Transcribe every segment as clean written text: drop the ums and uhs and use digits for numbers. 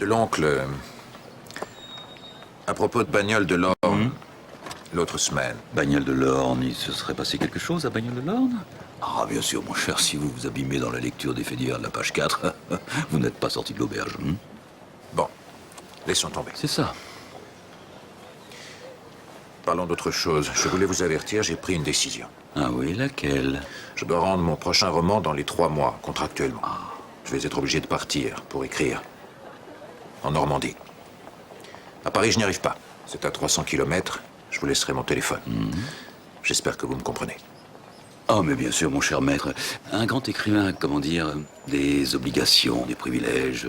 l'oncle, à propos de Bagnoles de l'Orne, l'autre semaine. Bagnoles de l'Orne, il se serait passé quelque chose à Bagnoles de l'Orne? Ah, bien sûr, mon cher, si vous vous abîmez dans la lecture des faits divers de la page 4, vous n'êtes pas sorti de l'auberge. Bon, laissons tomber. C'est ça. Parlons d'autre chose. Je voulais vous avertir, j'ai pris une décision. Ah oui, laquelle? Je dois rendre mon prochain roman dans les 3 mois, contractuellement. Je vais être obligé de partir pour écrire. En Normandie. À Paris, je n'y arrive pas. C'est à 300 km. Je vous laisserai mon téléphone. J'espère que vous me comprenez. Oh, mais bien sûr, mon cher maître. Un grand écrivain a, comment dire, des obligations, des privilèges.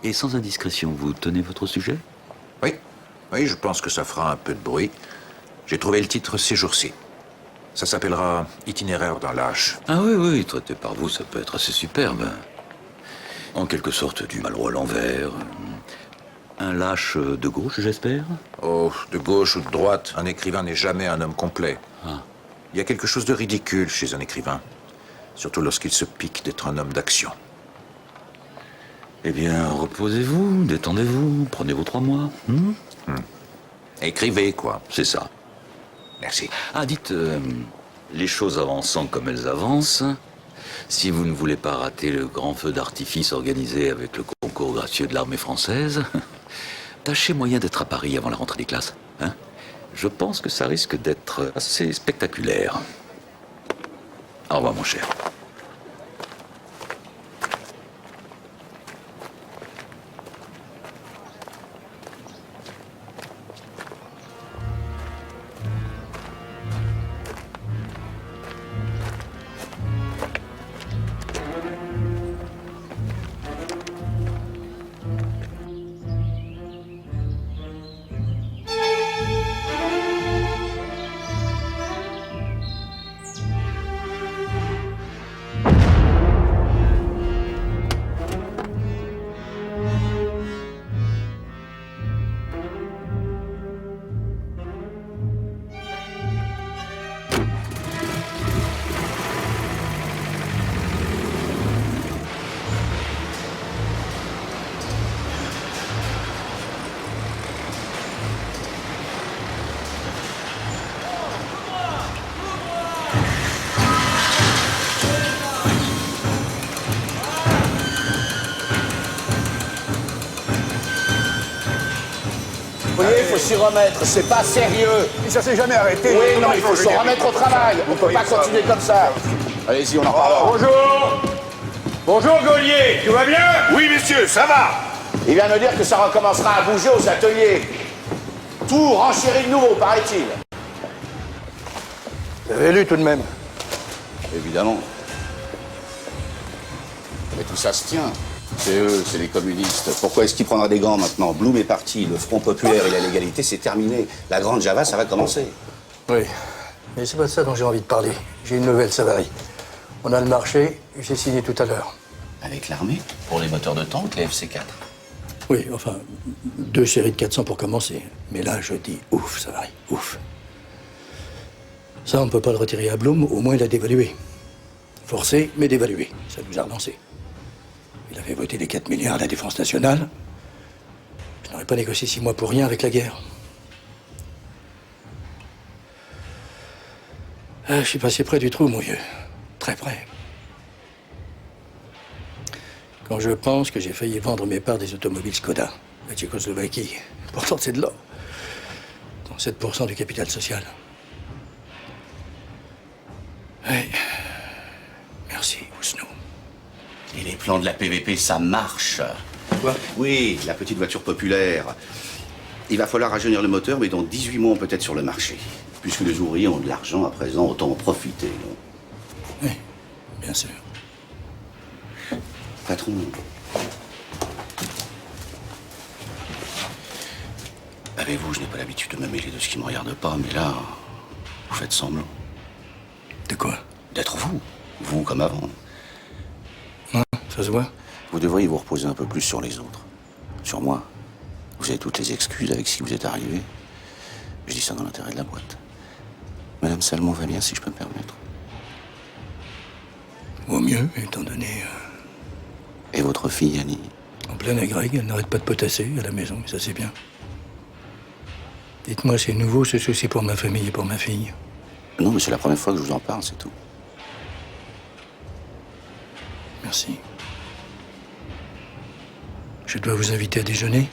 Et sans indiscrétion, vous tenez votre sujet? Oui. Oui, je pense que ça fera un peu de bruit. J'ai trouvé le titre ces jours-ci. Ça s'appellera Itinéraire d'un lâche. Ah oui, oui, traité par vous, ça peut être assez superbe. En quelque sorte du Malraux à l'envers. Un lâche de gauche, j'espère? Oh, de gauche ou de droite, un écrivain n'est jamais un homme complet. Ah. Il y a quelque chose de ridicule chez un écrivain. Surtout lorsqu'il se pique d'être un homme d'action. Eh bien, reposez-vous, détendez-vous, prenez vos 3 mois. Écrivez, quoi. C'est ça. Merci. Ah, dites, les choses avançant comme elles avancent, si vous ne voulez pas rater le grand feu d'artifice organisé avec le concours gracieux de l'armée française, tâchez moyen d'être à Paris avant la rentrée des classes. Hein? Je pense que ça risque d'être assez spectaculaire. Au revoir, mon cher. Vous voyez, il faut s'y remettre, c'est pas sérieux. Et ça s'est jamais arrêté. Oui, non, il faut se remettre au travail. On peut pas continuer comme ça. Allez-y, on en parlera. Bonjour. Bonjour, Gaulier. Tout va bien? Oui, messieurs, ça va. Il vient me dire que ça recommencera à bouger aux ateliers. Tout renchérit de nouveau, paraît-il. Vous avez lu tout de même. Évidemment. Mais tout ça se tient. C'est eux, c'est les communistes. Pourquoi est-ce qu'ils prendraient des gants maintenant? Blum est parti, le Front populaire et la légalité, c'est terminé. La grande Java, ça va commencer. Oui. Mais c'est pas de ça dont j'ai envie de parler. J'ai une nouvelle, Savary. On a le marché, j'ai signé tout à l'heure. Avec l'armée? Pour les moteurs de tank, les FC4? Oui, enfin, 2 séries de 400 pour commencer. Mais là, je dis ouf, Savary, ouf. Ça, on ne peut pas le retirer à Blum, au moins il a dévalué. Forcé, mais dévalué. Ça nous a relancé. Il avait voté les 4 milliards à la défense nationale. Je n'aurais pas négocié 6 mois pour rien avec la guerre. Ah, je suis passé près du trou, mon vieux. Très près. Quand je pense que j'ai failli vendre mes parts des automobiles Skoda, la Tchécoslovaquie, pourtant c'est de l'or. Dans 7% du capital social. Oui. Merci, Ousnou. Et les plans de la PVP, ça marche. Quoi? Oui, la petite voiture populaire. Il va falloir rajeunir le moteur, mais dans 18 mois, on peut être sur le marché. Puisque les ouvriers ont de l'argent à présent, autant en profiter. Non? Oui, bien sûr. Patron. Avez-vous, je n'ai pas l'habitude de me mêler de ce qui ne me regarde pas, mais là, vous faites semblant. De quoi? D'être vous. Vous comme avant. Ça se voit? Vous devriez vous reposer un peu plus sur les autres. Sur moi. Vous avez toutes les excuses avec ce qui vous est arrivé. Je dis ça dans l'intérêt de la boîte. Madame Salmon va bien, si je peux me permettre. Vaut mieux, étant donné... Et votre fille, Annie? En plein à Greg, elle n'arrête pas de potasser à la maison, mais ça c'est bien. Dites-moi, c'est nouveau ce souci pour ma famille et pour ma fille? Non, mais c'est la première fois que je vous en parle, c'est tout. Merci. Je dois vous inviter à déjeuner?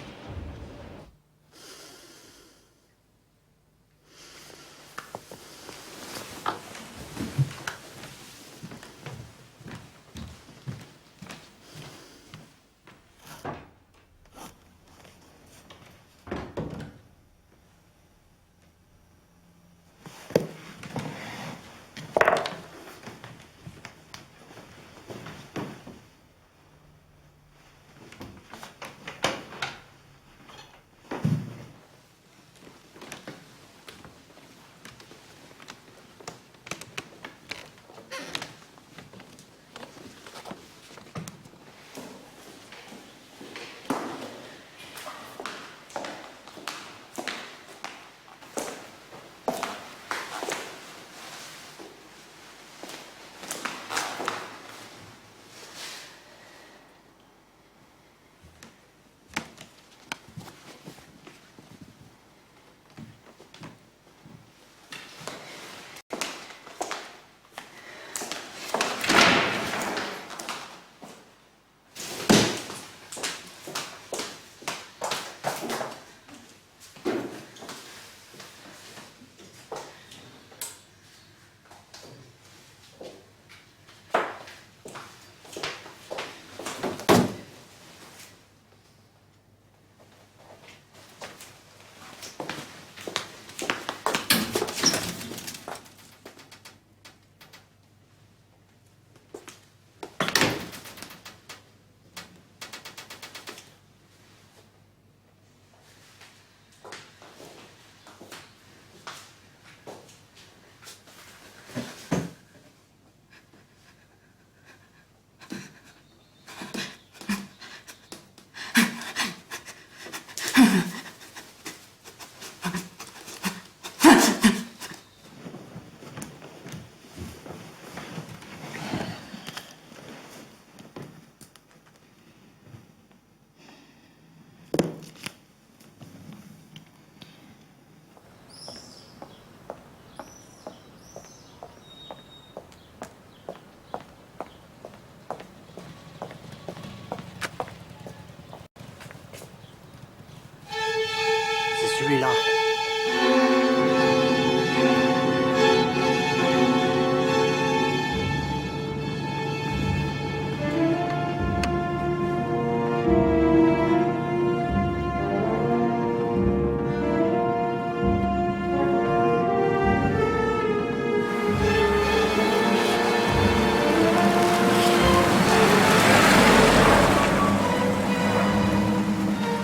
C'est celui-là.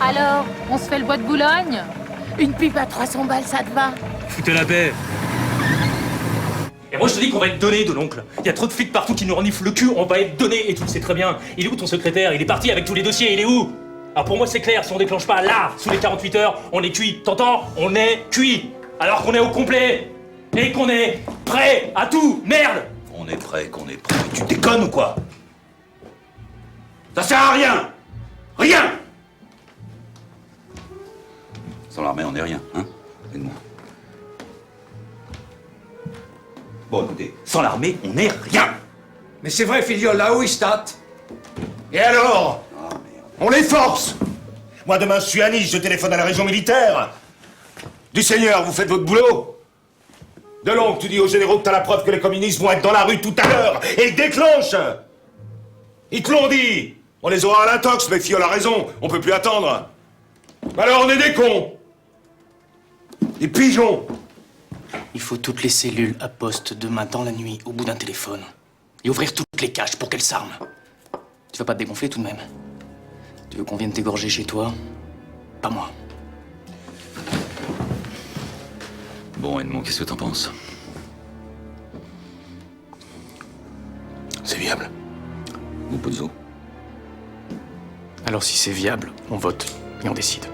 Alors, on se fait le bois de Boulogne? Une pipe à 300 balles, ça te va? Foutez la paix. Et moi je te dis qu'on va être donné de l'oncle. Il y a trop de flics partout qui nous reniflent le cul, on va être donné et tu le sais très bien. Il est où ton secrétaire? Il est parti avec tous les dossiers, il est où? Alors pour moi c'est clair, si on déclenche pas là, sous les 48 heures, on est cuit. T'entends? On est cuit. Alors qu'on est au complet. Et qu'on est prêt à tout. Merde! On est prêt, qu'on est prêt. Tu déconnes ou quoi? Ça sert à rien! Rien! Sans l'armée, on n'est rien, hein? Aide-moi. Bon, écoutez, sans l'armée, on n'est rien! Mais c'est vrai, filiole, là où il stat. Et alors? On les force! Moi, demain, je suis à Nice, je téléphone à la région militaire. Du Seigneur, vous faites votre boulot? De l'oncle, tu dis aux généraux que t'as la preuve que les communistes vont être dans la rue tout à l'heure, et ils déclenchent! Ils te l'ont dit! On les aura à l'intox, mais Fiole a raison, on peut plus attendre. Alors on est des cons! Des pigeons! Il faut toutes les cellules à poste demain dans la nuit, au bout d'un téléphone. Et ouvrir toutes les caches pour qu'elles s'arment. Tu vas pas te dégonfler tout de même? Tu veux qu'on vienne t'égorger chez toi? Pas moi. Bon, Edmond, qu'est-ce que t'en penses? C'est viable. Ou Pozzo? Alors si c'est viable, on vote et on décide.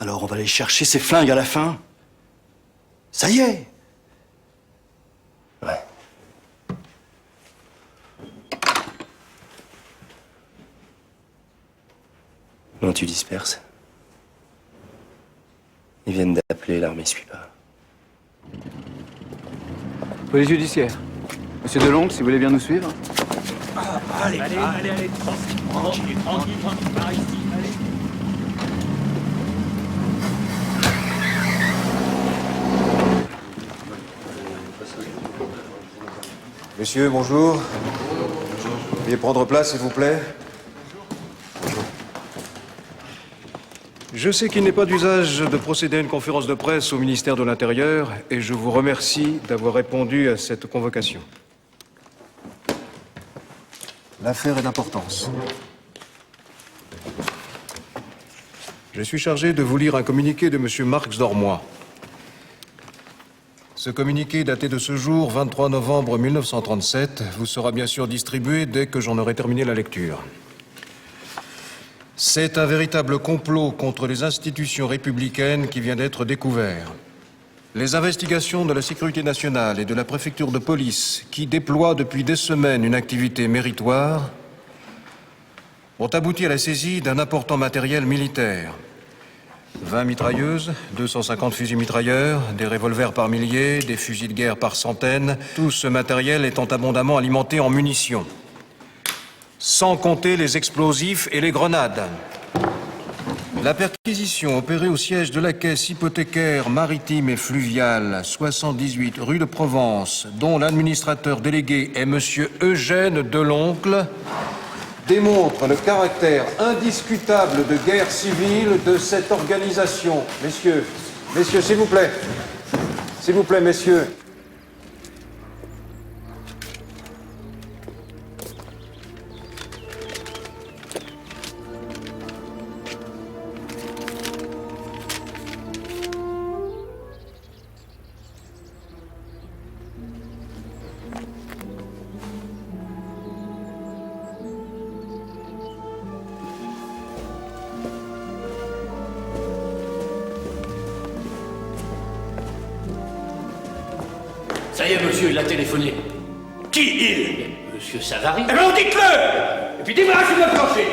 Alors on va aller chercher ces flingues à la fin. Ça y est. Ouais. Non, tu disperses. Ils viennent d'appeler, l'armée suit pas. Police judiciaire. Monsieur Deloncle, si vous voulez bien nous suivre. Allez, tranquille, par ici, allez. Messieurs, bonjour. Veuillez prendre place, s'il vous plaît. Je sais qu'il n'est pas d'usage de procéder à une conférence de presse au ministère de l'Intérieur et je vous remercie d'avoir répondu à cette convocation. L'affaire est d'importance. Je suis chargé de vous lire un communiqué de M. Marx d'Ormois. Ce communiqué, daté de ce jour, 23 novembre 1937, vous sera bien sûr distribué dès que j'en aurai terminé la lecture. C'est un véritable complot contre les institutions républicaines qui vient d'être découvert. Les investigations de la sécurité nationale et de la préfecture de police, qui déploient depuis des semaines une activité méritoire, ont abouti à la saisie d'un important matériel militaire. 20 mitrailleuses, 250 fusils mitrailleurs, des revolvers par milliers, des fusils de guerre par centaines, tout ce matériel étant abondamment alimenté en munitions. Sans compter les explosifs et les grenades. La perquisition opérée au siège de la caisse hypothécaire maritime et fluviale 78 rue de Provence, dont l'administrateur délégué est monsieur Eugène Deloncle, démontre le caractère indiscutable de guerre civile de cette organisation. Messieurs, s'il vous plaît. S'il vous plaît, messieurs. Ça y est, monsieur, il a téléphoné. Qui il? Monsieur Savary. Eh bien, dites-le! Et puis débarrassez de le plancher!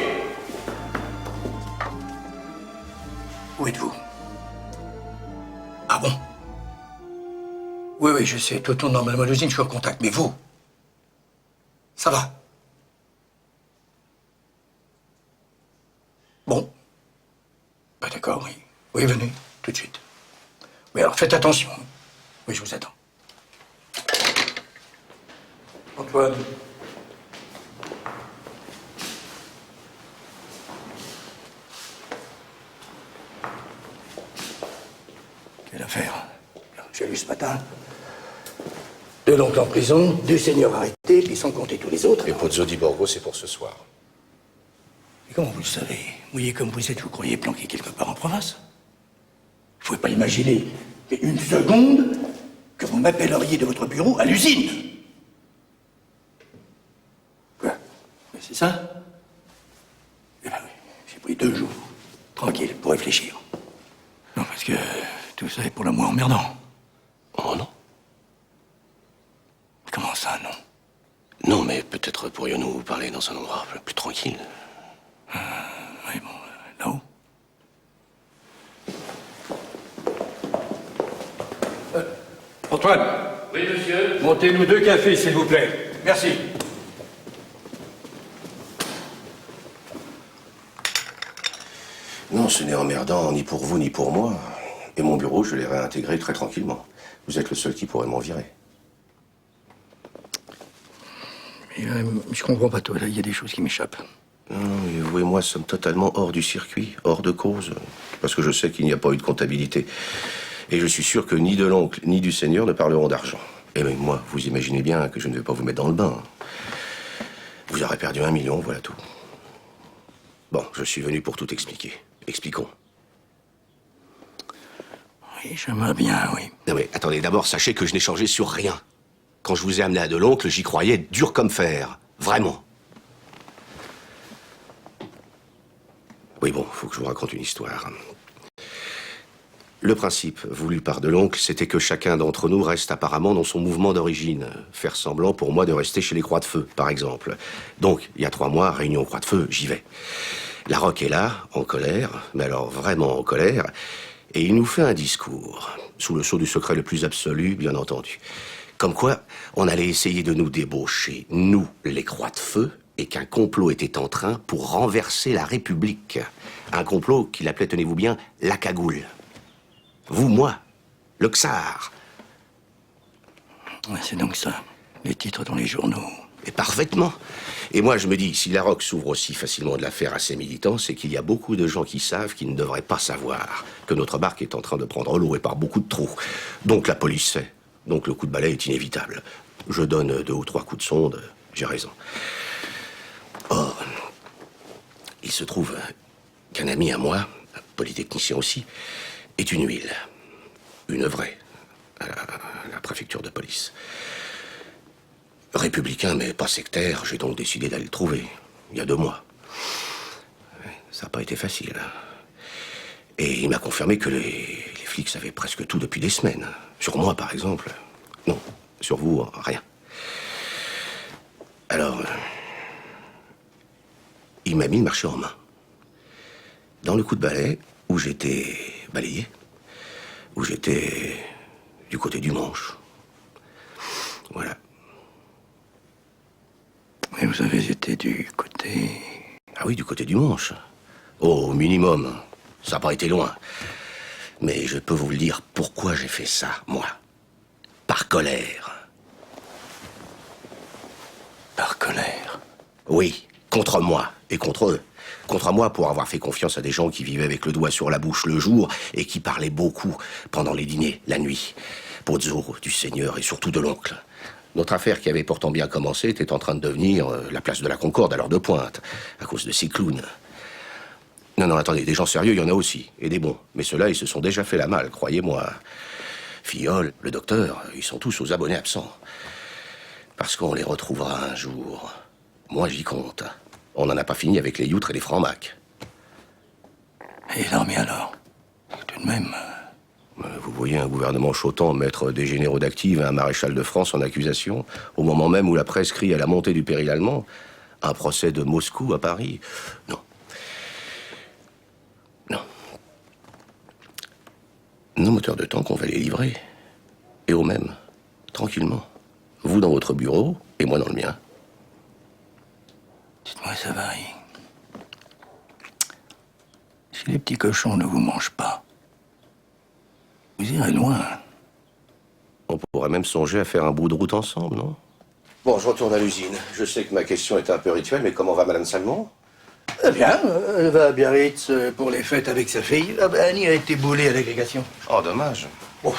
Où êtes-vous? Ah bon? Oui, je sais. Tout tourne normalement à l'usine, je suis en contact. Mais vous? Ça va? Bon. Bah d'accord, oui. Oui, venez, tout de suite. Oui, alors faites attention. Oui, je vous attends. Antoine. Quelle affaire? J'ai lu ce matin. Deloncle en prison, 2 seigneurs arrêtés, puis sans compter tous les autres. Et Pozzo di Borgo, c'est pour ce soir. Et comment vous le savez? Mouillé comme vous êtes, vous croyez planqué quelque part en province? Vous pouvez pas imaginer, mais une seconde, que vous m'appelleriez de votre bureau à l'usine. Quoi? Mais c'est ça? Eh ben oui, j'ai pris 2 jours, tranquille, pour réfléchir. Non, parce que tout ça est pour le moins emmerdant. Oh non. Comment ça, non? Non, mais peut-être pourrions-nous parler dans un endroit plus tranquille. Oui, bon, là-haut. Antoine. Oui, monsieur. Montez-nous 2 cafés, s'il vous plaît. Merci. Non, ce n'est emmerdant ni pour vous ni pour moi. Et mon bureau, je l'ai réintégré très tranquillement. Vous êtes le seul qui pourrait m'en virer. Mais je comprends pas, toi, là, il y a des choses qui m'échappent. Non, mais vous et moi sommes totalement hors du circuit, hors de cause. Parce que je sais qu'il n'y a pas eu de comptabilité. Et je suis sûr que ni Deloncle, ni du Seigneur ne parleront d'argent. Et même moi, vous imaginez bien que je ne vais pas vous mettre dans le bain. Vous aurez perdu 1 million, voilà tout. Bon, je suis venu pour tout expliquer. Expliquons. Oui, j'aimerais bien, oui. Non mais attendez, d'abord, sachez que je n'ai changé sur rien. Quand je vous ai amené à Deloncle, j'y croyais dur comme fer. Vraiment. Oui, bon, faut que je vous raconte une histoire. Le principe voulu par Deloncle, c'était que chacun d'entre nous reste apparemment dans son mouvement d'origine. Faire semblant pour moi de rester chez les Croix de Feu, par exemple. Donc, il y a 3 mois, réunion Croix de Feu, j'y vais. Larocque est là, en colère, mais alors vraiment en colère, et il nous fait un discours, sous le sceau du secret le plus absolu, bien entendu. Comme quoi, on allait essayer de nous débaucher, nous, les Croix de Feu, et qu'un complot était en train pour renverser la République. Un complot qu'il appelait, tenez-vous bien, la cagoule. Vous, moi, le Czar. Ouais, c'est donc ça, les titres dans les journaux. Et parfaitement. Et moi, je me dis, si Larocque s'ouvre aussi facilement de l'affaire à ses militants, c'est qu'il y a beaucoup de gens qui savent, qui ne devraient pas savoir, que notre barque est en train de prendre l'eau et par beaucoup de trous. Donc la police sait. Donc le coup de balai est inévitable. Je donne 2 ou 3 coups de sonde, j'ai raison. Or, il se trouve qu'un ami à moi, un polytechnicien aussi, est une huile. Une vraie. À la préfecture de police. Républicain, mais pas sectaire, j'ai donc décidé d'aller le trouver. Il y a 2 mois. Ça n'a pas été facile. Et il m'a confirmé que les flics savaient presque tout depuis des semaines. Sur moi, par exemple. Non, sur vous, rien. Alors, il m'a mis le marché en main. Dans le coup de balai, où j'étais balayé, où j'étais du côté du Manche. Voilà. Et vous avez été du côté... Ah oui, du côté du Manche. Oh, au minimum. Ça n'a pas été loin. Mais je peux vous le dire pourquoi j'ai fait ça, moi. Par colère. Par colère? Oui, contre moi et contre eux. Contre moi pour avoir fait confiance à des gens qui vivaient avec le doigt sur la bouche le jour et qui parlaient beaucoup pendant les dîners, la nuit. Pozzo, du Seigneur et surtout de l'oncle. Notre affaire qui avait pourtant bien commencé était en train de devenir la place de la Concorde à l'heure de pointe, à cause de ces clowns. Non, attendez, des gens sérieux, il y en a aussi, et des bons. Mais ceux-là, ils se sont déjà fait la malle, croyez-moi. Filleul, le docteur, ils sont tous aux abonnés absents. Parce qu'on les retrouvera un jour. Moi, j'y compte. On n'en a pas fini avec les youtres et les francs-macs. Et l'armée alors? Tout de même... Vous voyez un gouvernement chotant mettre des généraux d'active et un maréchal de France en accusation, au moment même où la presse crie à la montée du péril allemand, un procès de Moscou à Paris. Non. Non. Nos moteurs de tank, on va les livrer. Et au même, tranquillement. Vous dans votre bureau, et moi dans le mien. Dites-moi, Savary, si les petits cochons ne vous mangent pas, vous irez loin. On pourrait même songer à faire un bout de route ensemble, non? Bon, je retourne à l'usine. Je sais que ma question est un peu rituelle, mais comment va Madame Salmon? Eh bien, elle va à Biarritz pour les fêtes avec sa fille. Ah ben, Annie a été boulée à l'agrégation. Oh, dommage. Oh,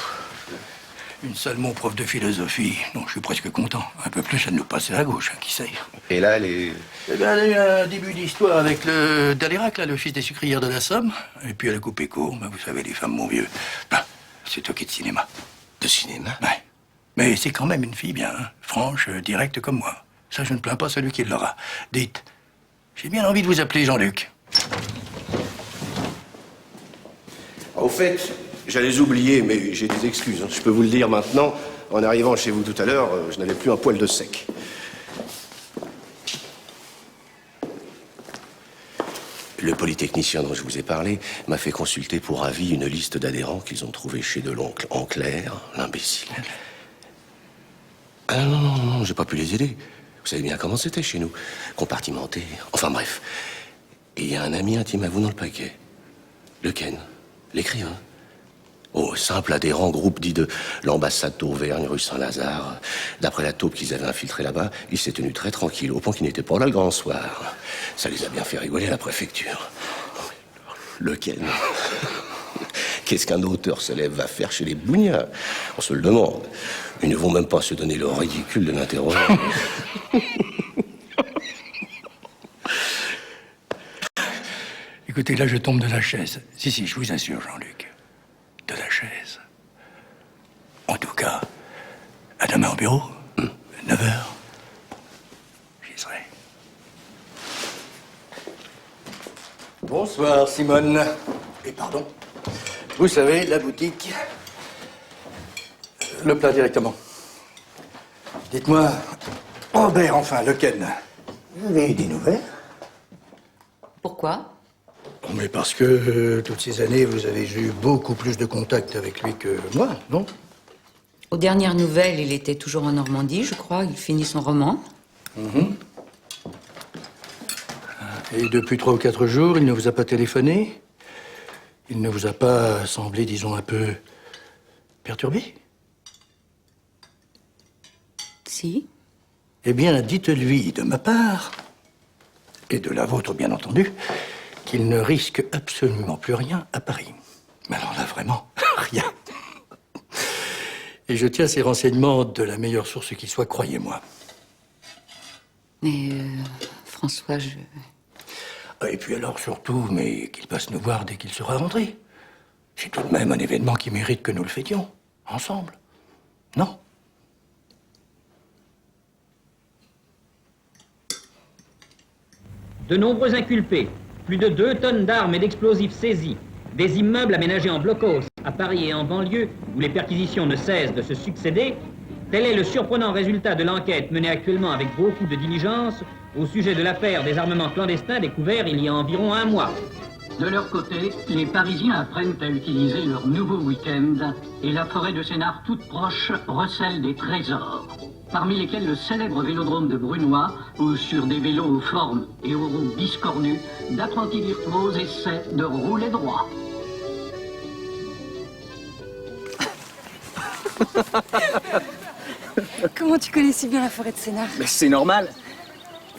une Salmon prof de philosophie. Non, je suis presque content. Un peu plus, elle nous passait à gauche, hein, qui sait. Et là, elle est... Eh bien, elle a eu un début d'histoire avec le Dalérac, là, le fils des sucrières de la Somme. Et puis elle a coupé court. Ben, vous savez, les femmes, mon vieux. Ben, c'est toi qui es de cinéma. De cinéma? Ouais. Mais c'est quand même une fille bien, hein, franche, directe comme moi. Ça, je ne plains pas celui qui l'aura. Dites, j'ai bien envie de vous appeler Jean-Luc. Au fait, j'allais oublier, mais j'ai des excuses. Je peux vous le dire maintenant. En arrivant chez vous tout à l'heure, je n'avais plus un poil de sec. Le polytechnicien dont je vous ai parlé m'a fait consulter pour avis une liste d'adhérents qu'ils ont trouvés chez Deloncle. En clair, l'imbécile. Ah non, j'ai pas pu les aider. Vous savez bien comment c'était chez nous. Compartimenté. Enfin bref. Et il y a un ami intime à vous dans le paquet. Le Ken, l'écrivain. Oh, simple adhérent, groupe dit de l'ambassade d'Auvergne, rue Saint-Lazare. D'après la taupe qu'ils avaient infiltrée là-bas, il s'est tenu très tranquille, au point qu'il n'était pas là le grand soir. Ça les a bien fait rigoler à la préfecture. Lequel? Qu'est-ce qu'un auteur célèbre va faire chez les bougnats? On se le demande. Ils ne vont même pas se donner le ridicule de l'interroger. Écoutez, là, je tombe de la chaise. Si, je vous assure, Jean-Luc. De la chaise. En tout cas, à demain au bureau, 9h. J'y serai. Bonsoir, Simone. Et pardon. Vous savez, la boutique, le plat directement. Dites-moi, Robert, enfin, le Ken, vous avez eu des nouvelles? Pourquoi? Mais parce que toutes ces années, vous avez eu beaucoup plus de contact avec lui que moi, non? Aux dernières nouvelles, il était toujours en Normandie, je crois. Il finit son roman. Et depuis 3 ou 4 jours, il ne vous a pas téléphoné? Il ne vous a pas semblé, disons, un peu perturbé? Si. Eh bien, dites-lui de ma part, et de la vôtre, bien entendu, qu'il ne risque absolument plus rien à Paris. Mais alors là, vraiment, rien. Et je tiens ces renseignements de la meilleure source qui soit, croyez-moi. Mais, François, je... Et puis alors, surtout, mais qu'il passe nous voir dès qu'il sera rentré. C'est tout de même un événement qui mérite que nous le fêtions, ensemble. Non? De nombreux inculpés, plus de 2 tonnes d'armes et d'explosifs saisis, des immeubles aménagés en blocos à Paris et en banlieue où les perquisitions ne cessent de se succéder, tel est le surprenant résultat de l'enquête menée actuellement avec beaucoup de diligence au sujet de l'affaire des armements clandestins découverts il y a environ 1 mois. De leur côté, les Parisiens apprennent à utiliser leur nouveau week-end et la forêt de Sénart toute proche recèle des trésors, parmi lesquels le célèbre vélodrome de Brunois, où sur des vélos aux formes et aux roues biscornues, d'apprentis virtuoses essaient de rouler droit. Comment tu connais si bien la forêt de Sénart? Mais c'est normal.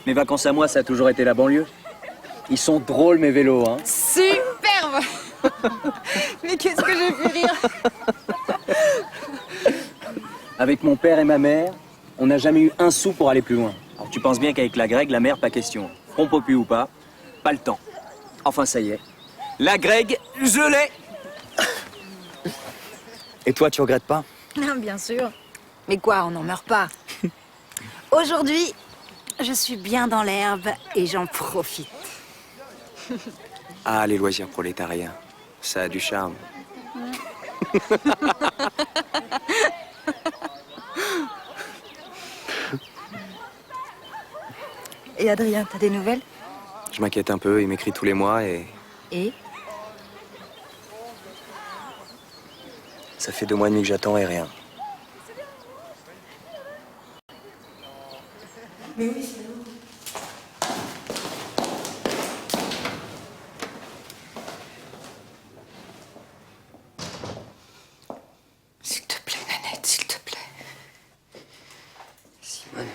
Mes vacances à moi, ça a toujours été la banlieue. Ils sont drôles, mes vélos, hein. Superbe. Mais qu'est-ce que j'ai fait rire. Avec mon père et ma mère, on n'a jamais eu un sou pour aller plus loin. Alors tu penses bien qu'avec la Greg, la mer, pas question. Front popu ou pas le temps. Enfin, ça y est. La Greg, je l'ai. Et toi, tu regrettes pas? Non, bien sûr. Mais quoi, on n'en meurt pas. Aujourd'hui, je suis bien dans l'herbe et j'en profite. Ah, les loisirs prolétariens, ça a du charme. Et Adrien, t'as des nouvelles? Je m'inquiète un peu, il m'écrit tous les mois et... Et? Ça fait 2 mois et demi que j'attends et rien. Mais oui, c'est où? S'il te plaît, Nanette, s'il te plaît. Simone.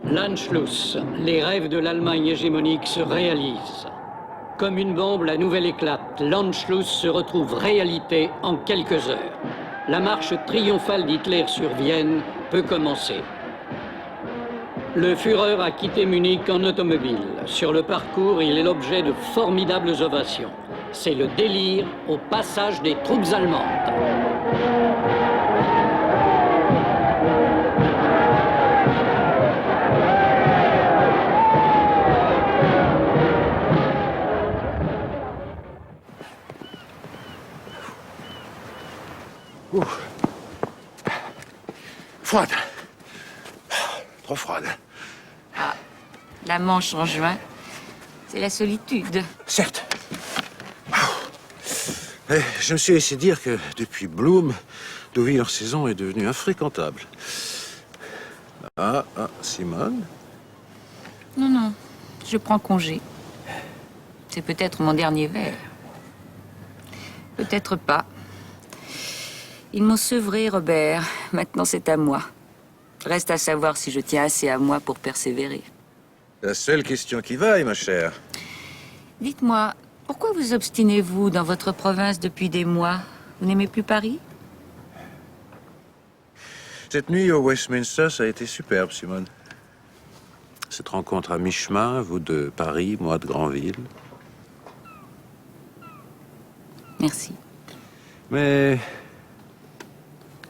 L'Anschluss, les rêves de l'Allemagne hégémonique se réalisent. Comme une bombe, la nouvelle éclate. L'Anschluss se retrouve réalité en quelques heures. La marche triomphale d'Hitler sur Vienne peut commencer. Le Führer a quitté Munich en automobile. Sur le parcours, il est l'objet de formidables ovations. C'est le délire au passage des troupes allemandes. Froide. Trop froide. Ah, la Manche en juin, c'est la solitude. Certes. Mais je me suis laissé dire que depuis Bloom, Deauville hors saison est devenu infréquentable. Simone? Non, non, je prends congé. C'est peut-être mon dernier verre. Peut-être pas. Ils m'ont sevré, Robert. Maintenant, c'est à moi. Reste à savoir si je tiens assez à moi pour persévérer. La seule question qui vaille, ma chère. Dites-moi, pourquoi vous obstinez-vous dans votre province depuis des mois? Vous n'aimez plus Paris? Cette nuit au Westminster, ça a été superbe, Simone. Cette rencontre à mi-chemin, vous de Paris, moi de Granville. Merci. Mais...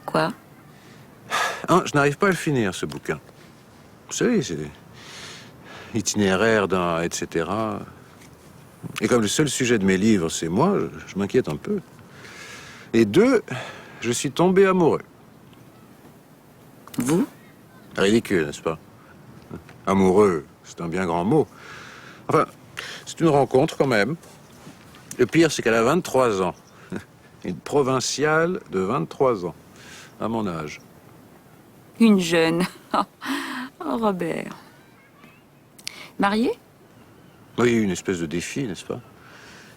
Quoi? Hein, je n'arrive pas à le finir, ce bouquin. Vous savez, c'est... itinéraire d'un... etc. Et comme le seul sujet de mes livres, c'est moi, je m'inquiète un peu. Et deux, je suis tombé amoureux. Vous? Ridicule, n'est-ce pas? Amoureux, c'est un bien grand mot. Enfin, c'est une rencontre quand même. Le pire, c'est qu'elle a 23 ans. Une provinciale de 23 ans, à mon âge. Une jeune. Oh, Robert. Marié? Oui, une espèce de défi, n'est-ce pas?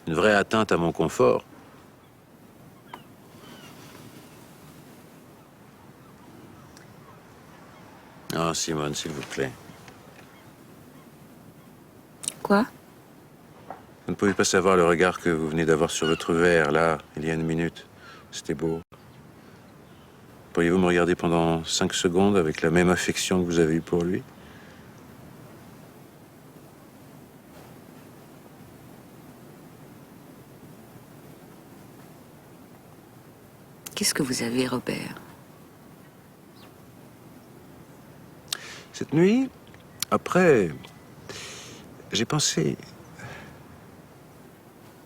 Une vraie atteinte à mon confort. Ah, Simone, s'il vous plaît. Quoi? Vous ne pouvez pas savoir le regard que vous venez d'avoir sur votre verre, là, il y a une minute. C'était beau. Pourriez-vous me regarder pendant 5 secondes avec la même affection que vous avez eue pour lui? Qu'est-ce que vous avez, Robert? Cette nuit, après, j'ai pensé...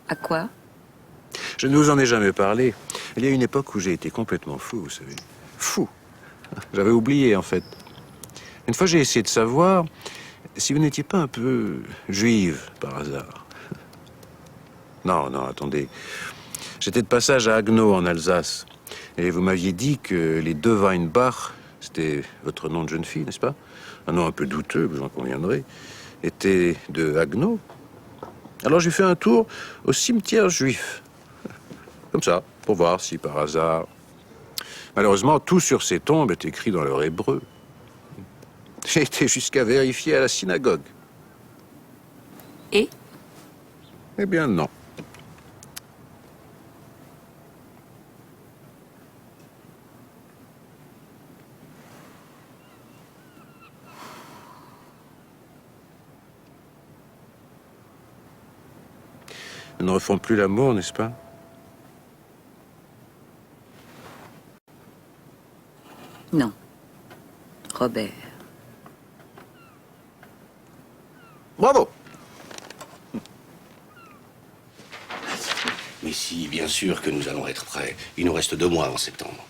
À quoi? Je ne vous en ai jamais parlé. Il y a une époque où j'ai été complètement fou, vous savez. Fou. J'avais oublié, en fait. Une fois, j'ai essayé de savoir si vous n'étiez pas un peu juive, par hasard. Non, non, attendez. J'étais de passage à Haguenau, en Alsace. Et vous m'aviez dit que les deux Weinbach, c'était votre nom de jeune fille, n'est-ce pas? Un nom un peu douteux, vous en conviendrez, était de Haguenau. Alors j'ai fait un tour au cimetière juif. Comme ça, pour voir si par hasard... Malheureusement, tout sur ces tombes est écrit dans leur hébreu. J'ai été jusqu'à vérifier à la synagogue. Et? Eh bien, non. Nous ne refont plus l'amour, n'est-ce pas? Non. Robert. Bravo! Mais si, bien sûr que nous allons être prêts. Il nous reste 2 mois avant septembre.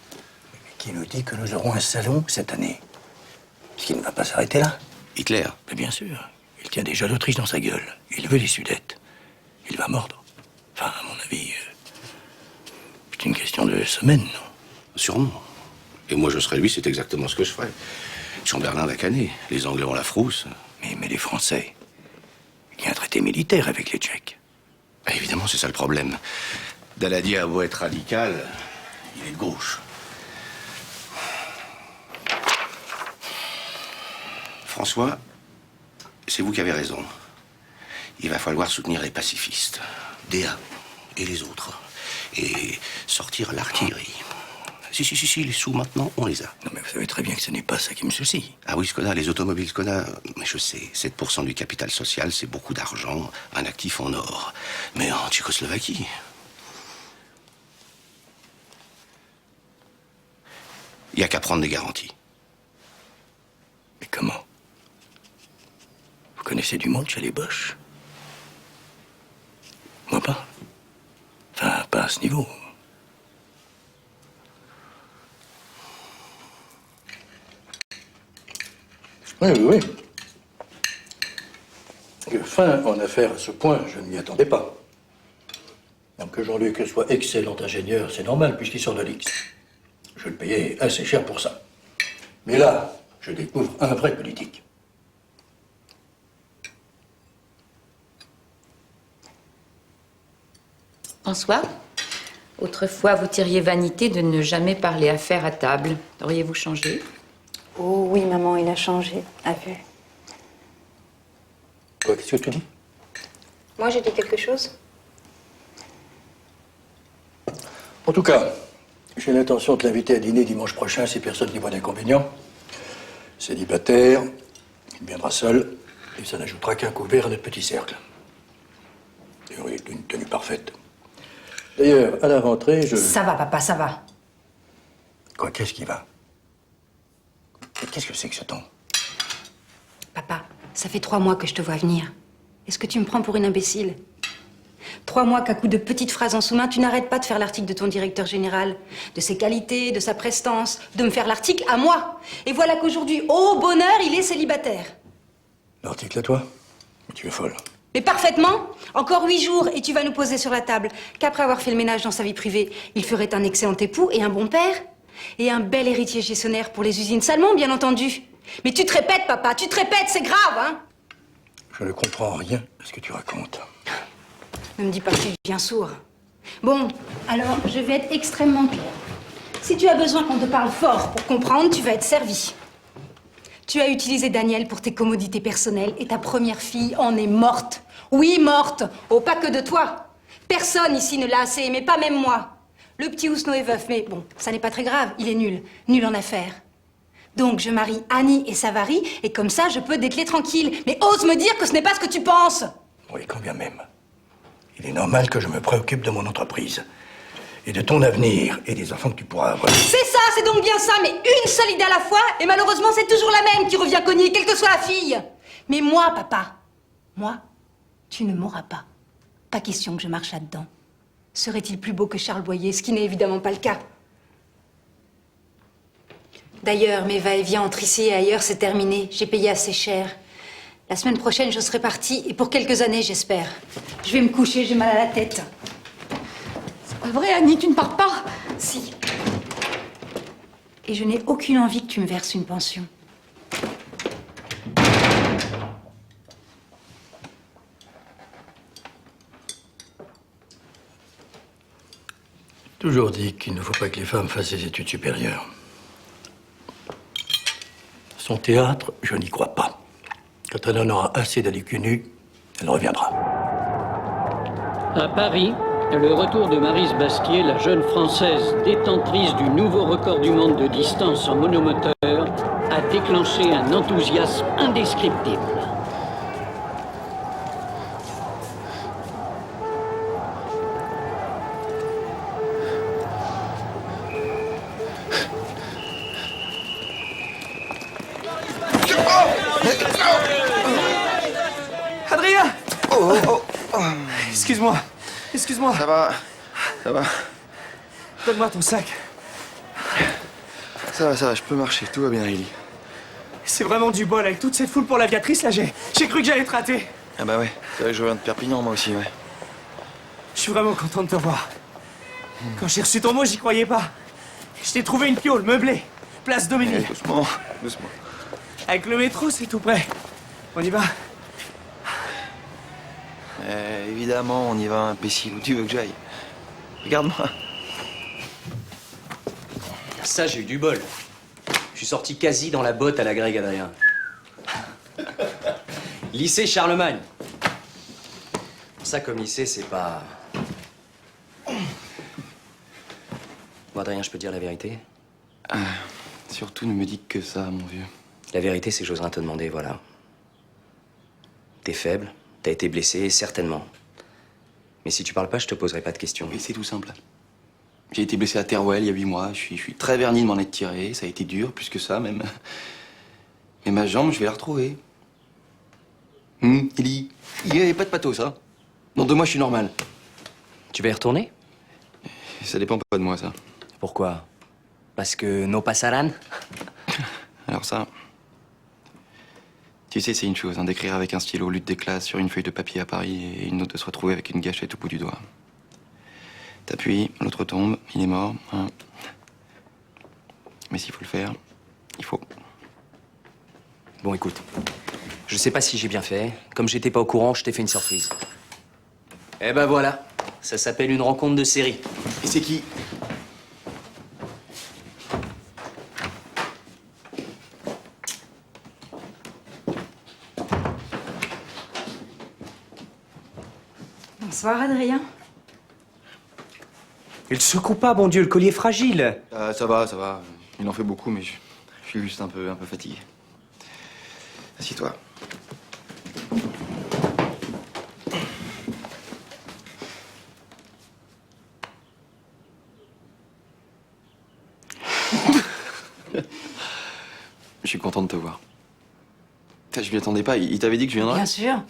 Mais qui nous dit que nous aurons un salon cette année? Ce qui ne va pas s'arrêter là. Hitler? Mais bien sûr. Il tient déjà l'Autriche dans sa gueule. Il veut les Sudètes. Il va mordre. Enfin, à mon avis, c'est une question de semaines, non? Sûrement. Et moi, je serais lui, c'est exactement ce que je ferais. Chamberlain l'a canné. Les Anglais ont la frousse. Mais les Français, il y a un traité militaire avec les Tchèques. Bah, évidemment, c'est ça le problème. Daladier a beau être radical, il est de gauche. François, c'est vous qui avez raison. Il va falloir soutenir les pacifistes, DA et les autres, et sortir l'artillerie. Si, les sous maintenant, on les a. Non, mais vous savez très bien que ce n'est pas ça qui me soucie. Ah oui, Skoda, les automobiles Skoda, mais je sais, 7% du capital social, c'est beaucoup d'argent, un actif en or. Mais en Tchécoslovaquie... il n'y a qu'à prendre des garanties. Mais comment? Vous connaissez du monde chez les Bosch? Moi pas. Enfin, pas à ce niveau. Oui. Que fin en affaire à ce point, je ne m'y attendais pas. Donc que Jean-Luc soit excellent ingénieur, c'est normal puisqu'il sort de l'X. Je le payais assez cher pour ça. Mais là, je découvre un vrai politique. François, autrefois vous tiriez vanité de ne jamais parler affaires à table. Auriez-vous changé? Oh oui, maman, il a changé. A vu. Quoi, qu'est-ce que tu dis? Moi, j'ai dit quelque chose? En tout cas, j'ai l'intention de l'inviter à dîner dimanche prochain si personne n'y voit d'inconvénient. Célibataire, il viendra seul, et ça n'ajoutera qu'un couvert à notre petit cercle. Et oui, d'une tenue parfaite. D'ailleurs, à la rentrée, je... Ça va, papa, ça va. Quoi, qu'est-ce qui va? Qu'est-ce que c'est que ce ton? Papa, ça fait 3 mois que je te vois venir. Est-ce que tu me prends pour une imbécile? 3 mois qu'à coup de petites phrases en sous-main, tu n'arrêtes pas de faire l'article de ton directeur général, de ses qualités, de sa prestance, de me faire l'article à moi. Et voilà qu'aujourd'hui, oh bonheur, il est célibataire. L'article à toi? Mais tu es folle. Mais parfaitement. Encore 8 jours et tu vas nous poser sur la table qu'après avoir fait le ménage dans sa vie privée, il ferait un excellent époux et un bon père. Et un bel héritier gestionnaire pour les usines Salmon, bien entendu. Mais tu te répètes, papa, tu te répètes, c'est grave, hein? Je ne comprends rien à ce que tu racontes. Ne me dis pas que tu deviens sourd. Bon, alors, je vais être extrêmement claire. Si tu as besoin qu'on te parle fort pour comprendre, tu vas être servi. Tu as utilisé Daniel pour tes commodités personnelles et ta première fille en est morte. Oui, morte. Oh, pas que de toi. Personne ici ne l'a assez aimé, pas même moi. Le petit Ousno est veuf, mais bon, ça n'est pas très grave, il est nul. Nul en affaires. Donc, je marie Annie et Savary, et comme ça, je peux dételer tranquille. Mais ose me dire que ce n'est pas ce que tu penses. Oui, quand bien même. Il est normal que je me préoccupe de mon entreprise. Et de ton avenir, et des enfants que tu pourras avoir. C'est ça, c'est donc bien ça, mais une seule idée à la fois, et malheureusement, c'est toujours la même qui revient cogner, quelle que soit la fille. Mais moi, papa, moi, tu ne m'auras pas. Pas question que je marche là-dedans. Serait-il plus beau que Charles Boyer, ce qui n'est évidemment pas le cas. D'ailleurs, mes va-et-vient entre ici et ailleurs, c'est terminé. J'ai payé assez cher. La semaine prochaine, je serai partie, et pour quelques années, j'espère. Je vais me coucher, j'ai mal à la tête. C'est pas vrai, Annie, tu ne pars pas? Si. Et je n'ai aucune envie que tu me verses une pension. Toujours dit qu'il ne faut pas que les femmes fassent des études supérieures. Son théâtre, je n'y crois pas. Quand elle en aura assez d'aller cul nu, elle reviendra. À Paris, le retour de Maryse Bastier, la jeune Française détentrice du nouveau record du monde de distance en monomoteur, a déclenché un enthousiasme indescriptible. Adrien! Excuse-moi. Excuse-moi. Ça va. Ça va. Donne-moi ton sac. Ça va, je peux marcher. Tout va bien, Ellie. C'est vraiment du bol avec toute cette foule pour l'aviatrice, là, j'ai cru que j'allais te rater. Ah bah ouais, c'est vrai que je reviens de Perpignan, moi aussi, ouais. Je suis vraiment content de te voir. Quand j'ai reçu ton mot, j'y croyais pas. Je t'ai trouvé une piole meublée, place Dominique. Doucement, doucement. Avec le métro, c'est tout près. On y va? Évidemment, on y va, imbécile. Où tu veux que j'aille? Regarde-moi. Ça, j'ai eu du bol. Je suis sorti quasi dans la botte à la Greg, Adrien. Lycée Charlemagne. Ça, comme lycée, c'est pas... Bon, Adrien, je peux te dire la vérité? Surtout, ne me dis que ça, mon vieux. La vérité, c'est que j'ose rien te demander, voilà. T'es faible, t'as été blessé, certainement. Mais si tu parles pas, je te poserai pas de questions. Et c'est tout simple. J'ai été blessé à Teruel il y a 8 mois. Je suis très verni de m'en être tiré. Ça a été dur, plus que ça, même. Mais ma jambe, je vais la retrouver. Il n'y avait pas de pathos, ça. Dans 2 mois, je suis normal. Tu vas y retourner? Ça dépend pas de moi, ça. Pourquoi? Parce que no passaran? Alors ça... Tu sais, c'est une chose, hein, d'écrire avec un stylo lutte des classes sur une feuille de papier à Paris et une autre de se retrouver avec une gâchette au bout du doigt. T'appuies, l'autre tombe, il est mort. Hein. Mais s'il faut le faire, il faut. Bon, écoute, je sais pas si j'ai bien fait. Comme j'étais pas au courant, je t'ai fait une surprise. Eh ben voilà, ça s'appelle une rencontre de série. Et c'est qui? Bonsoir, Adrien. Il secoue pas, bon Dieu, le collier est fragile. Ça va. Il en fait beaucoup, mais je suis juste un peu fatigué. Assieds-toi. Je suis content de te voir. Putain, je m'y attendais pas. Il t'avait dit que je viendrais? Bien sûr.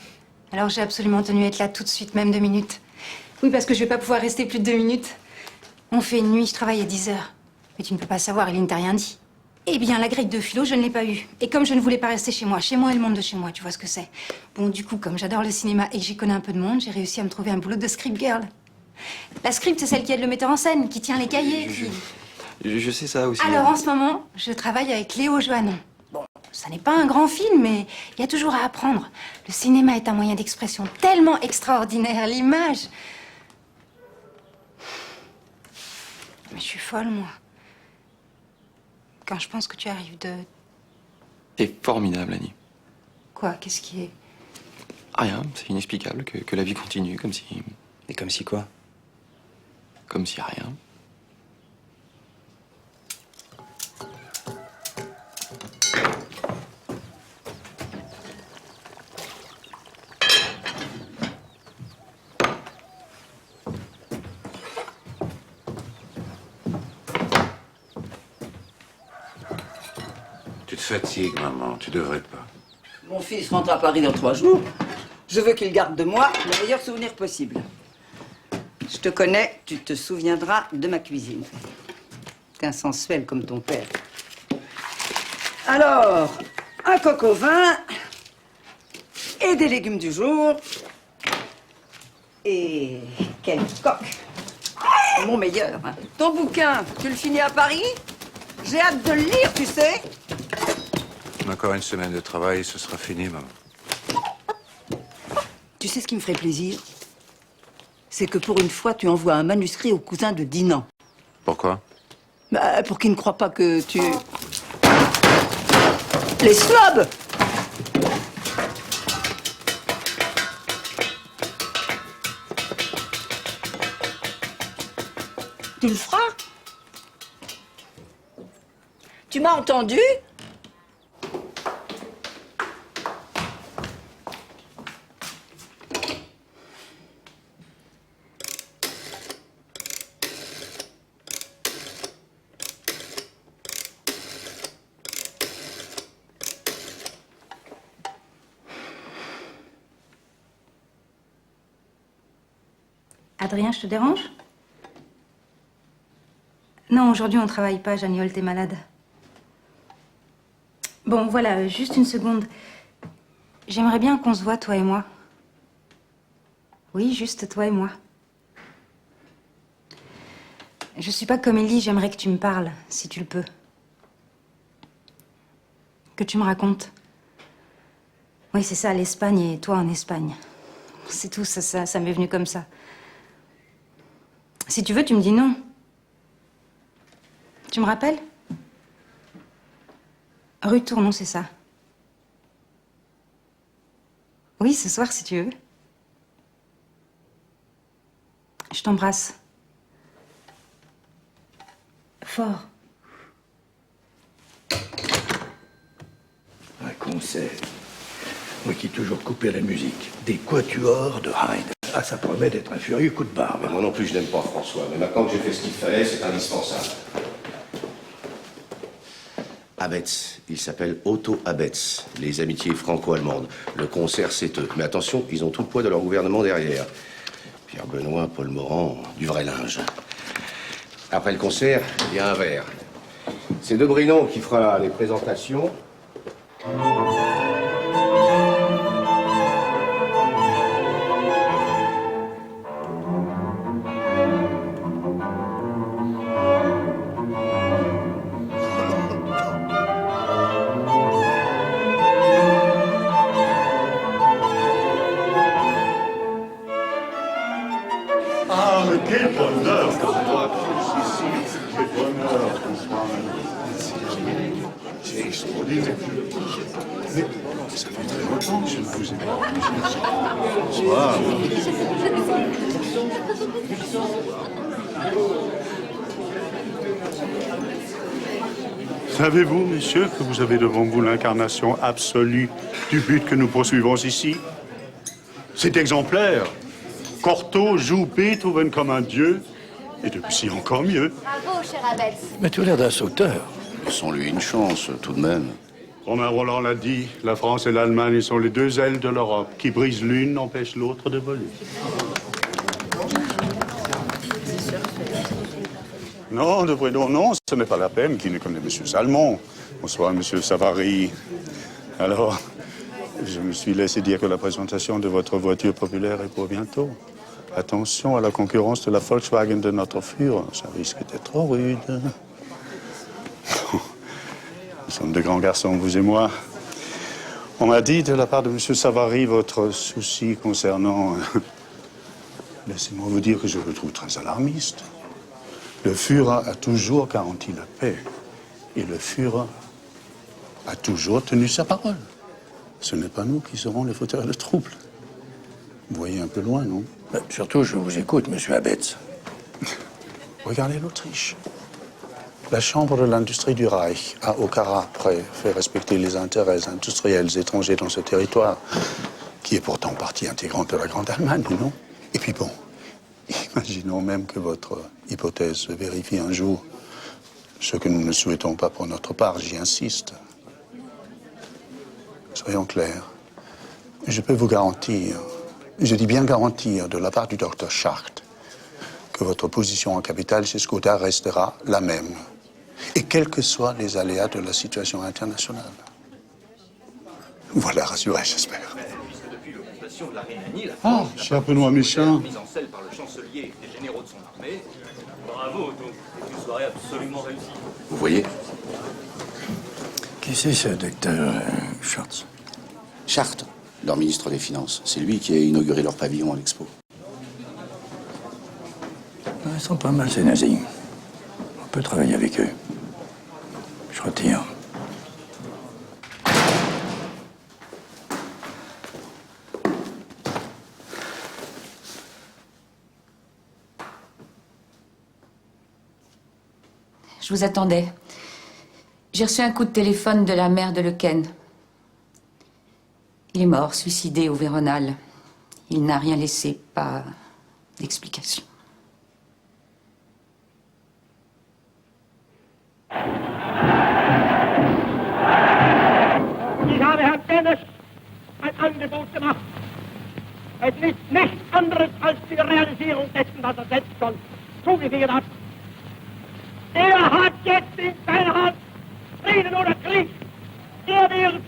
Alors j'ai absolument tenu à être là tout de suite, même 2 minutes. Oui, parce que je vais pas pouvoir rester plus de 2 minutes. On fait une nuit, je travaille à 10 heures. Mais tu ne peux pas savoir, il ne t'a rien dit. Eh bien, la grecque de philo, je ne l'ai pas eue. Et comme je ne voulais pas rester chez moi et le monde de chez moi, tu vois ce que c'est. Bon, du coup, comme j'adore le cinéma et que j'y connais un peu de monde, j'ai réussi à me trouver un boulot de script girl. La script, c'est celle qui aide le metteur en scène, qui tient les cahiers, Je sais ça aussi. Alors, en ce moment, je travaille avec Léo Johannon. Bon, ça n'est pas un grand film, mais il y a toujours à apprendre. Le cinéma est un moyen d'expression tellement extraordinaire, l'image. Mais je suis folle, moi. Quand je pense que tu arrives de... T'es formidable, Annie. Quoi? Qu'est-ce qui est... Rien, c'est inexplicable que la vie continue, comme si... Et comme si quoi? Comme si rien. Tu te fatigues, maman, tu devrais pas. Mon fils rentre à Paris dans 3 jours. Je veux qu'il garde de moi le meilleur souvenir possible. Je te connais, tu te souviendras de ma cuisine. T'es insensuel comme ton père. Alors, un coq au vin et des légumes du jour. Et quel coq! Mon meilleur. Hein. Ton bouquin, tu le finis à Paris? J'ai hâte de le lire, tu sais. Encore une semaine de travail, ce sera fini, maman. Tu sais ce qui me ferait plaisir? C'est que pour une fois, tu envoies un manuscrit au cousin de Dinan. Pourquoi? Bah, pour qu'il ne croie pas que tu... Les snobs! Tu le feras? Tu m'as entendu? Adrien, je te dérange? Non, aujourd'hui on travaille pas, Janiol, t'es malade. Bon, voilà, juste une seconde. J'aimerais bien qu'on se voit, toi et moi. Oui, juste toi et moi. Je suis pas comme Ellie, j'aimerais que tu me parles, si tu le peux. Que tu me racontes. Oui, c'est ça, l'Espagne et toi en Espagne. C'est tout, ça m'est venu comme ça. Si tu veux, tu me dis non. Tu me rappelles? Rue Tournon, c'est ça. Oui, ce soir, si tu veux. Je t'embrasse. Fort. Un concert. Moi qui ai toujours coupé la musique. Des quatuors de Haydn. Ah, ça promet d'être un furieux coup de barbe. Moi non plus, je n'aime pas François, mais maintenant que j'ai fait ce qu'il fallait, c'est indispensable. Abetz, il s'appelle Otto Abetz, les amitiés franco-allemandes. Le concert, c'est eux. Mais attention, ils ont tout le poids de leur gouvernement derrière. Pierre Benoît, Paul Morand, du vrai linge. Après le concert, il y a un verre. C'est De Brinon qui fera les présentations. Ah, mais quel bonheur pour moi. Quel bonheur. C'est extraordinaire. Mais ça fait très longtemps que je ne vous ai pas vu. Savez-vous, messieurs, que vous avez devant vous l'incarnation absolue du but que nous poursuivons ici? C'est exemplaire. Cortot joue Beethoven comme un dieu, Et depuis, encore mieux. Bravo, cher Abel. Mais tu as l'air d'un sauteur. Laissons-lui une chance, tout de même. Romain Roland l'a dit, la France et l'Allemagne sont les deux ailes de l'Europe. Qui brise l'une n'empêche l'autre de voler. Non, de Bredon, non, ce n'est pas la peine. Qui ne connaît M. Salmon? Bonsoir, M. Savary. Alors, je me suis laissé dire que la présentation de votre voiture populaire est pour bientôt. Attention à la concurrence de la Volkswagen de notre Führer. Ça risque d'être trop rude. Nous sommes de grands garçons, vous et moi. On m'a dit de la part de M. Savary votre souci concernant... Laissez-moi vous dire que je le trouve très alarmiste. Le Führer a toujours garanti la paix. Et le Führer a toujours tenu sa parole. Ce n'est pas nous qui serons les fauteurs de troubles. Vous voyez un peu loin, non? Surtout, je vous écoute, monsieur Abetz. Regardez l'Autriche. La Chambre de l'industrie du Reich a, au carat près, fait respecter les intérêts industriels étrangers dans ce territoire, qui est pourtant partie intégrante de la Grande Allemagne, non? Et puis bon, imaginons même que votre hypothèse se vérifie un jour, ce que nous ne souhaitons pas pour notre part, j'y insiste. Soyons clairs. Je peux vous garantir, je dis bien garantir, de la part du docteur Schacht, que votre position en capitale chez Skoda restera la même. Et quels que soient les aléas de la situation internationale. Voilà, rassuré, j'espère. Ah, cher Benoît Méchain. Mise en scène par le chancelier des généraux de son armée. Bravo, donc. C'est une soirée absolument réussie. Vous voyez? Qui c'est ce docteur Schartz? Schacht, leur ministre des Finances. C'est lui qui a inauguré leur pavillon à l'Expo. Ils sont pas mal, ces nazis. On peut travailler avec eux. Je retire. Je vous attendais. J'ai reçu un coup de téléphone de la mère de Lequen. Il est mort, suicidé au Véronal. Il n'a rien laissé, pas d'explication. Ich habe Herrn Dennis ein Angebot gemacht. Es ist nichts anderes als die Realisierung dessen, was er selbst schon zugesichert hat. Er hat jetzt in seiner Hand Frieden oder Krieg. Er wird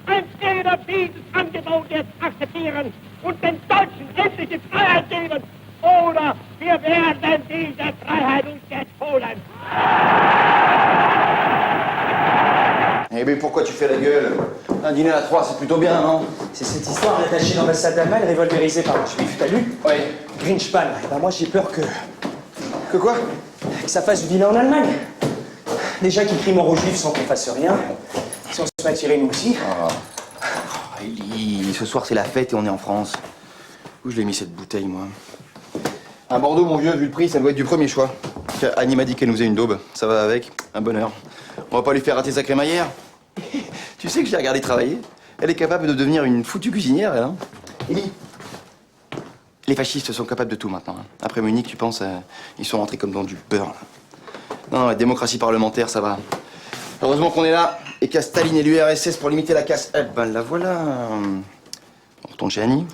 entweder dieses Angebot jetzt akzeptieren und den Deutschen endliche Freiheit geben, oder wir werden diese Freiheit uns jetzt holen. Eh ben pourquoi tu fais la gueule? Un dîner à 3, c'est plutôt bien, non? C'est cette histoire d'attacher l'ambassade d'Allemagne revolvérisée par un juif, t'as lu? Oui. Grinchpan. Et ben moi j'ai peur que... Que quoi? Que ça fasse du bilan en Allemagne. Déjà qu'ils crient mort aux juifs sans qu'on fasse rien. Si on se met à tirer nous aussi. Ellie, ce soir c'est la fête et on est en France. Où je l'ai mis cette bouteille, moi? Un Bordeaux, mon vieux, vu le prix, ça doit être du premier choix. Annie m'a dit qu'elle nous faisait une daube. Ça va avec, un bonheur. On va pas lui faire rater sa crémaillère. Tu sais que je l'ai regardée travailler? Elle est capable de devenir une foutue cuisinière, elle, hein? Ellie, les fascistes sont capables de tout maintenant. Hein. Après Munich, tu penses, ils sont rentrés comme dans du beurre. Là. Non, la démocratie parlementaire, ça va. Heureusement qu'on est là et qu'il y a Staline et l'URSS pour limiter la casse. Eh ben la voilà. On retourne chez Annie.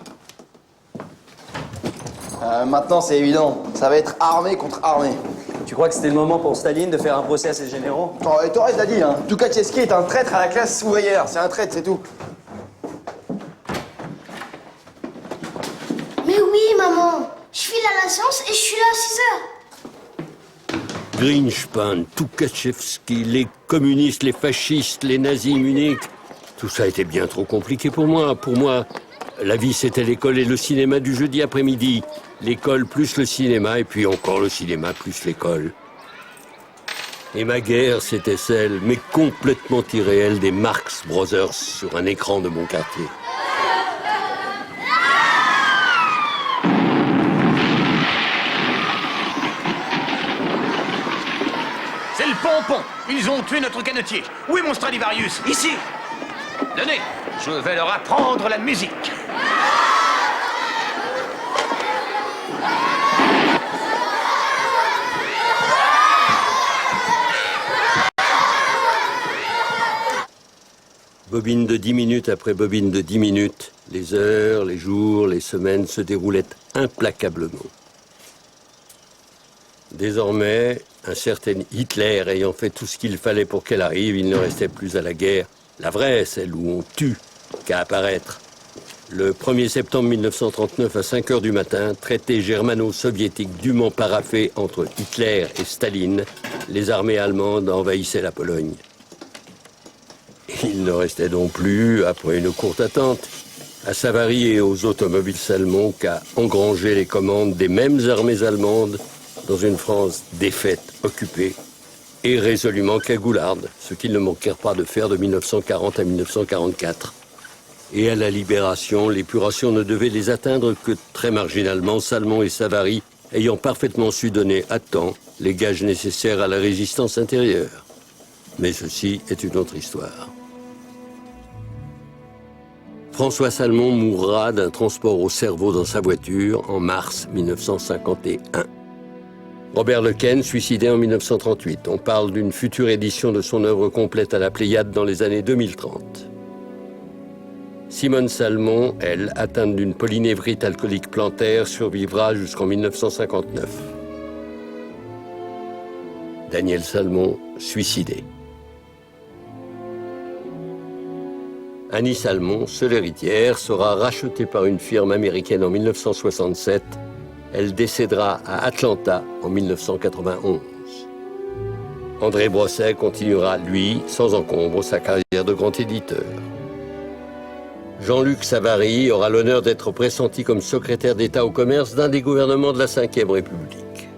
Maintenant, c'est évident. Ça va être armée contre armée. Tu crois que c'était le moment pour Staline de faire un procès à ses généraux? Torres l'a dit, hein. Tukhachevski est un traître à la classe ouvrière. C'est un traître, c'est tout. Mais oui, maman. Je file à la séance et je suis là à 6 heures. Grinchpan, Tukhachevski, les communistes, les fascistes, les nazis, Munich. Tout ça était bien trop compliqué pour moi. Pour moi, la vie, c'était l'école et le cinéma du jeudi après-midi. L'école plus le cinéma, et puis encore le cinéma plus l'école. Et ma guerre, c'était celle, mais complètement irréelle, des Marx Brothers sur un écran de mon quartier. C'est le pompon. Ils ont tué notre canotier. Où est mon Stradivarius? Ici. Donnez. Je vais leur apprendre la musique. Bobine de 10 minutes après bobine de 10 minutes, les heures, les jours, les semaines se déroulaient implacablement. Désormais, un certain Hitler ayant fait tout ce qu'il fallait pour qu'elle arrive, il ne restait plus à la guerre, la vraie, celle où on tue, qu'à apparaître. Le 1er septembre 1939, à 5 heures du matin, traité germano-soviétique dûment paraphé entre Hitler et Staline, les armées allemandes envahissaient la Pologne. Il ne restait donc plus, après une courte attente, à Savary et aux automobiles Salmon qu'à engranger les commandes des mêmes armées allemandes dans une France défaite, occupée et résolument cagoularde, ce qu'ils ne manquèrent pas de faire de 1940 à 1944. Et à la libération, l'épuration ne devait les atteindre que très marginalement, Salmon et Savary ayant parfaitement su donner à temps les gages nécessaires à la résistance intérieure. Mais ceci est une autre histoire. François Salmon mourra d'un transport au cerveau dans sa voiture en mars 1951. Robert Lequen, suicidé en 1938. On parle d'une future édition de son œuvre complète à la Pléiade dans les années 2030. Simone Salmon, elle, atteinte d'une polynévrite alcoolique plantaire, survivra jusqu'en 1959. Daniel Salmon, suicidé. Annie Salmon, seule héritière, sera rachetée par une firme américaine en 1967. Elle décédera à Atlanta en 1991. André Brosset continuera, lui, sans encombre, sa carrière de grand éditeur. Jean-Luc Savary aura l'honneur d'être pressenti comme secrétaire d'État au commerce d'un des gouvernements de la Ve République.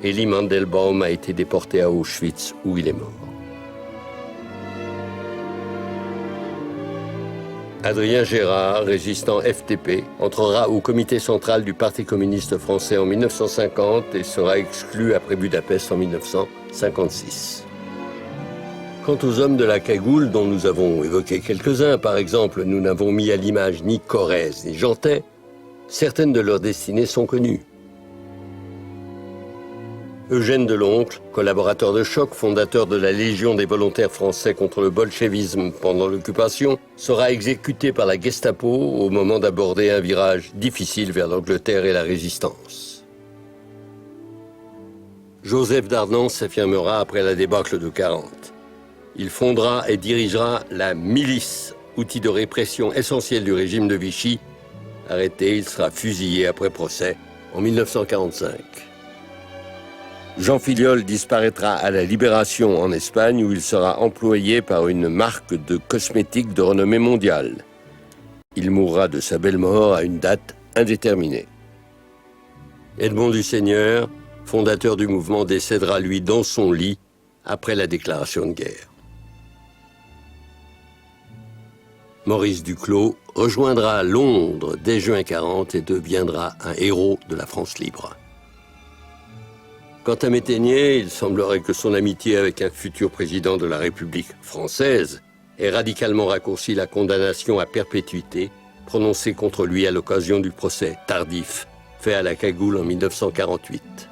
Elie Mandelbaum a été déporté à Auschwitz, où il est mort. Adrien Gérard, résistant FTP, entrera au comité central du Parti communiste français en 1950 et sera exclu après Budapest en 1956. Quant aux hommes de la cagoule, dont nous avons évoqué quelques-uns, par exemple, nous n'avons mis à l'image ni Corrèze ni Jeantet, certaines de leurs destinées sont connues. Eugène Deloncle, collaborateur de choc, fondateur de la Légion des volontaires français contre le bolchevisme pendant l'occupation, sera exécuté par la Gestapo au moment d'aborder un virage difficile vers l'Angleterre et la résistance. Joseph Darnan s'affirmera après la débâcle de 40. Il fondera et dirigera la milice, outil de répression essentiel du régime de Vichy. Arrêté, il sera fusillé après procès en 1945. Jean Filiol disparaîtra à la Libération en Espagne où il sera employé par une marque de cosmétiques de renommée mondiale. Il mourra de sa belle mort à une date indéterminée. Edmond Duseigneur, fondateur du mouvement, décédera lui dans son lit après la déclaration de guerre. Maurice Duclos rejoindra Londres dès juin 40 et deviendra un héros de la France libre. Quant à Métainier, il semblerait que son amitié avec un futur président de la République française ait radicalement raccourci la condamnation à perpétuité prononcée contre lui à l'occasion du procès tardif fait à la cagoule en 1948.